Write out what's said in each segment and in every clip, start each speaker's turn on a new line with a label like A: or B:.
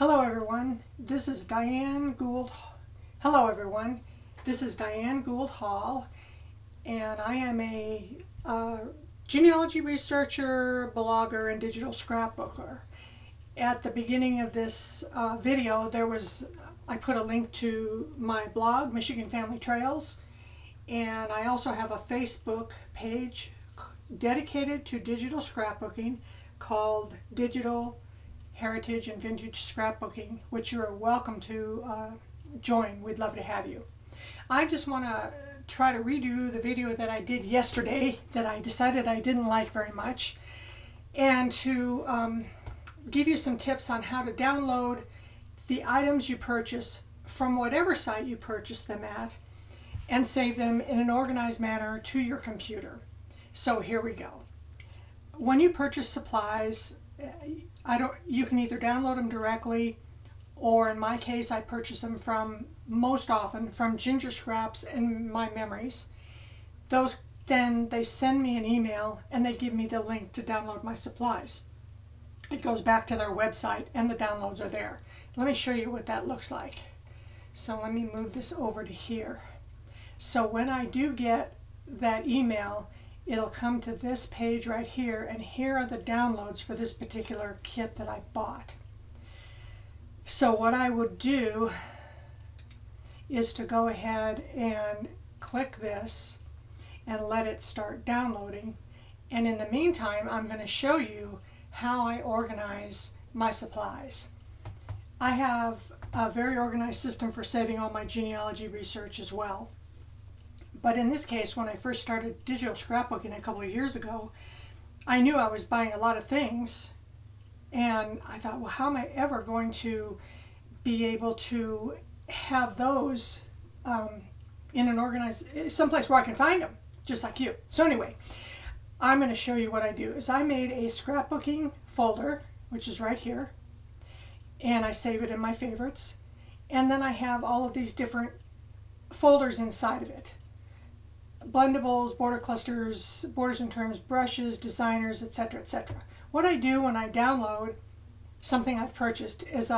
A: Hello everyone, this is Diane Gould. Hello everyone, this is Diane Gould Hall, and I am a genealogy researcher, blogger, and digital scrapbooker. At the beginning of this video, I put a link to my blog, Michigan Family Trails, and I also have a Facebook page dedicated to digital scrapbooking called Digital Heritage and Vintage Scrapbooking, which you are welcome to join. We'd love to have you. I just want to try to redo the video that I did yesterday that I decided I didn't like very much, and to give you some tips on how to download the items you purchase from whatever site you purchase them at and save them in an organized manner to your computer. So here we go. When you purchase supplies, you can either download them directly, or in my case I purchase them most often from Ginger Scraps and My Memories. Then they send me an email and they give me the link to download my supplies. It goes back to their website and the downloads are there. Let me show you what that looks like. So let me move this over to here. So when I do get that email, it'll come to this page right here, and here are the downloads for this particular kit that I bought. So what I would do is to go ahead and click this and let it start downloading. And in the meantime, I'm going to show you how I organize my supplies. I have a very organized system for saving all my genealogy research as well. But in this case, when I first started digital scrapbooking a couple of years ago, I knew I was buying a lot of things, and I thought, well, how am I ever going to be able to have those in an organized, someplace where I can find them, just like you. So anyway, I'm going to show you what I do. Is I made a scrapbooking folder, which is right here, and I save it in my favorites, and then I have all of these different folders inside of it. Blendables, border clusters, borders and trims, brushes, designers, etc., etc. What I do when I download something I've purchased is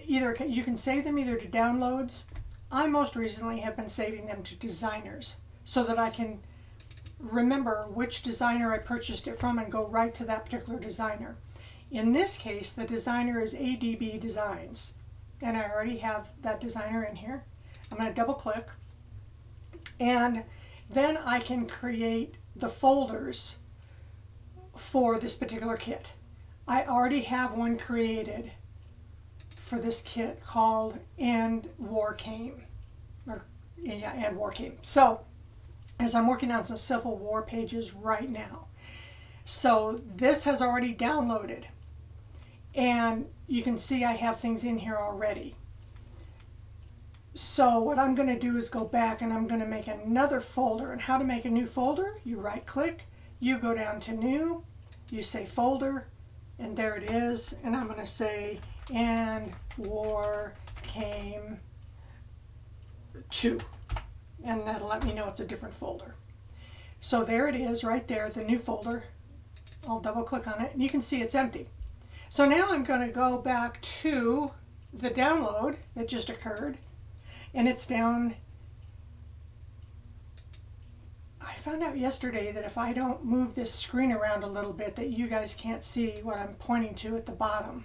A: you can save them either to downloads. I most recently have been saving them to designers so that I can remember which designer I purchased it from and go right to that particular designer. In this case, the designer is ADB Designs, and I already have that designer in here. I'm going to double click, and then I can create the folders for this particular kit. I already have one created for this kit called And War Came. And War Came. So, as I'm working on some Civil War pages right now. So this has already downloaded. And you can see I have things in here already. So what I'm going to do is go back and I'm going to make another folder. And how to make a new folder? You right click, you go down to new, you say folder, and there it is. And I'm going to say And War Came 2. And that'll let me know it's a different folder. So there it is right there, the new folder. I'll double click on it and you can see it's empty. So now I'm going to go back to the download that just occurred. And it's down. I found out yesterday that if I don't move this screen around a little bit, that you guys can't see what I'm pointing to at the bottom.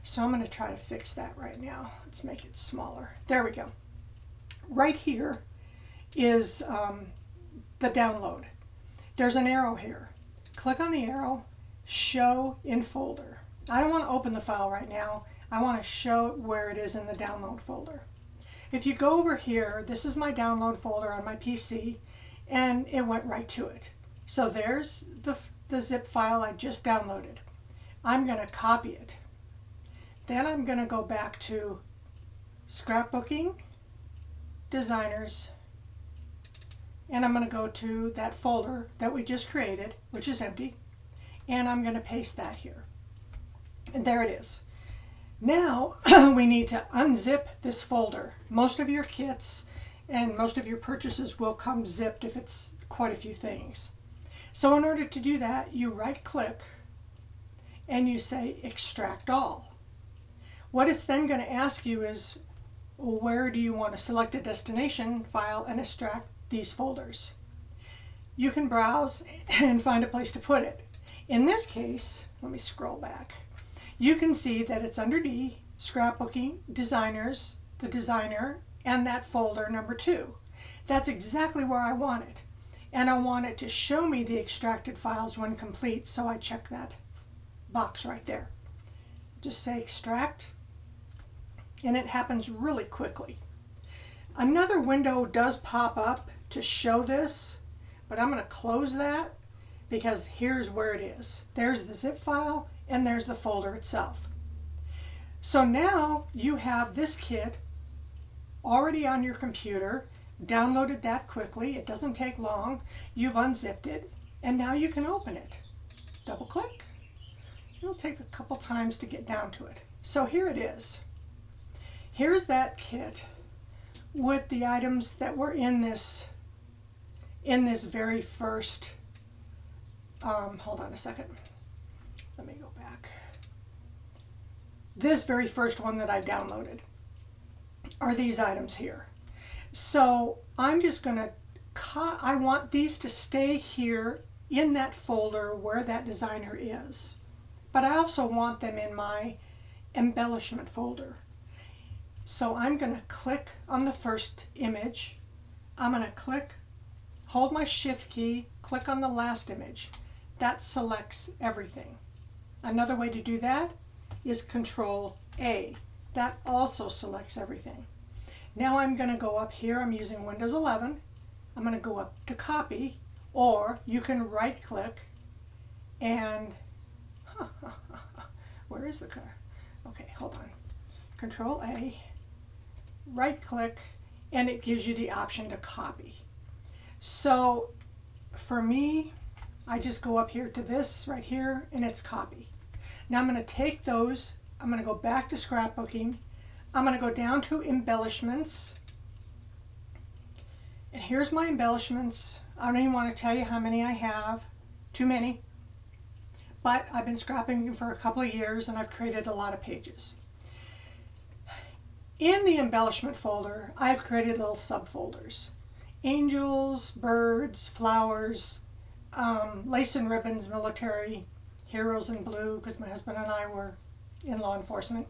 A: So I'm going to try to fix that right now. Let's make it smaller. There we go. Right here is the download. There's an arrow here. Click on the arrow, show in folder. I don't want to open the file right now. I want to show where it is in the download folder. If you go over here, this is my download folder on my PC, and it went right to it. So there's the zip file I just downloaded. I'm going to copy it. Then I'm going to go back to Scrapbooking, Designers, and I'm going to go to that folder that we just created, which is empty, and I'm going to paste that here. And there it is. Now we need to unzip this folder. Most of your kits and most of your purchases will come zipped if it's quite a few things. So in order to do that, you right click and you say Extract All. What it's then going to ask you is, where do you want to select a destination file and extract these folders? You can browse and find a place to put it. In this case, let me scroll back. You can see that it's under D, Scrapbooking, Designers, the designer, and that folder number 2. That's exactly where I want it. And I want it to show me the extracted files when complete, so I check that box right there. Just say extract, and it happens really quickly. Another window does pop up to show this, but I'm going to close that because here's where it is. There's the zip file and there's the folder itself. So now you have this kit already on your computer, downloaded that quickly. It doesn't take long. You've unzipped it and now you can open it. Double click. It'll take a couple times to get down to it. So here it is. Here's that kit with the items that were in this very first, hold on a second, let me go back. This very first one that I downloaded are these items here. So I'm just going to, I want these to stay here in that folder where that designer is. But I also want them in my embellishment folder. So I'm going to click on the first image. I'm going to click, hold my shift key, click on the last image. That selects everything. Another way to do that is Control A. That also selects everything. Now I'm going to go up here. I'm using Windows 11. I'm going to go up to Copy, or you can right click and where is the car? Okay, hold on. Control A, right click, and it gives you the option to copy. So for me, I just go up here to this right here and it's copy. Now I'm going to take those, I'm going to go back to scrapbooking, I'm going to go down to embellishments, and here's my embellishments. I don't even want to tell you how many I have, too many. But I've been scrapbooking for a couple of years and I've created a lot of pages. In the embellishment folder, I've created little subfolders. Angels, birds, flowers, lace and ribbons, military, heroes in blue, because my husband and I were in law enforcement.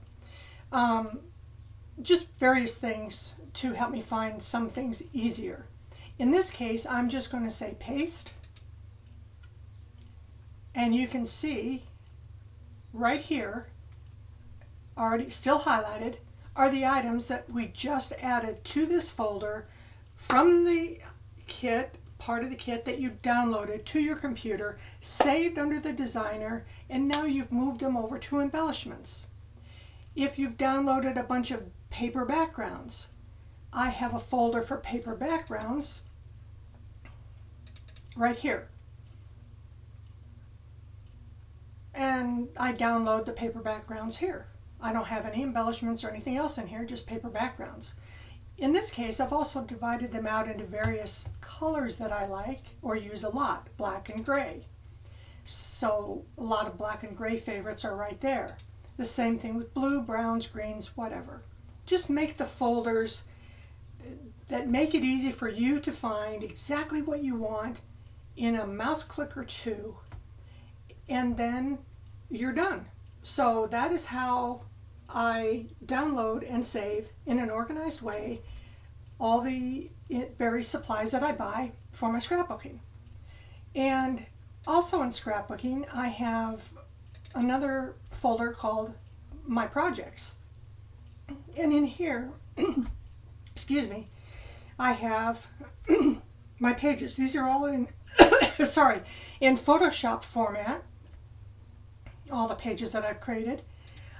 A: Just various things to help me find some things easier. In this case, I'm just going to say paste. And you can see right here, already still highlighted, are the items that we just added to this folder from the kit, part of the kit that you downloaded to your computer, saved under the designer, and now you've moved them over to embellishments. If you've downloaded a bunch of paper backgrounds, I have a folder for paper backgrounds right here. And I download the paper backgrounds here. I don't have any embellishments or anything else in here, just paper backgrounds. In this case, I've also divided them out into various colors that I like or use a lot, black and gray. So a lot of black and gray favorites are right there. The same thing with blue, browns, greens, whatever. Just make the folders that make it easy for you to find exactly what you want in a mouse click or two, and then you're done. So that is how I download and save in an organized way all the various supplies that I buy for my scrapbooking. And also in scrapbooking, I have another folder called My Projects. And in here, excuse me, I have my pages. These are all in, sorry, in Photoshop format, all the pages that I've created.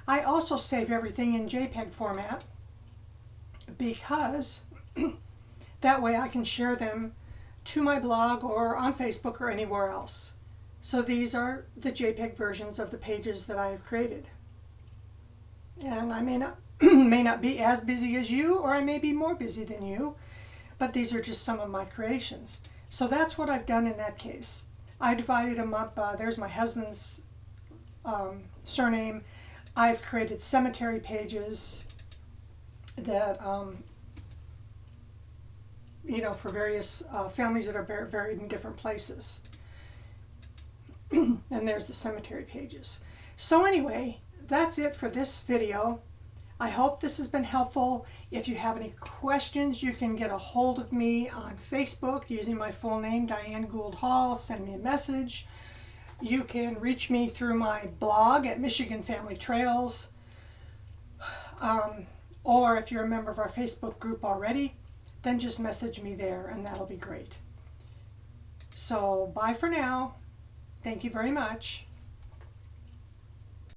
A: I also save everything in JPEG format because that way I can share them to my blog or on Facebook or anywhere else. So these are the JPEG versions of the pages that I have created. And I may not be as busy as you, or I may be more busy than you, but these are just some of my creations. So that's what I've done in that case. I divided them up. There's my husband's surname. I've created cemetery pages that, you know, for various families that are buried in different places. And there's the cemetery pages. So anyway, that's it for this video. I hope this has been helpful. If you have any questions, you can get a hold of me on Facebook using my full name, Diane Gould Hall. Send me a message. You can reach me through my blog at Michigan Family Trails. Or if you're a member of our Facebook group already, then just message me there and that'll be great. So bye for now. Thank you very much.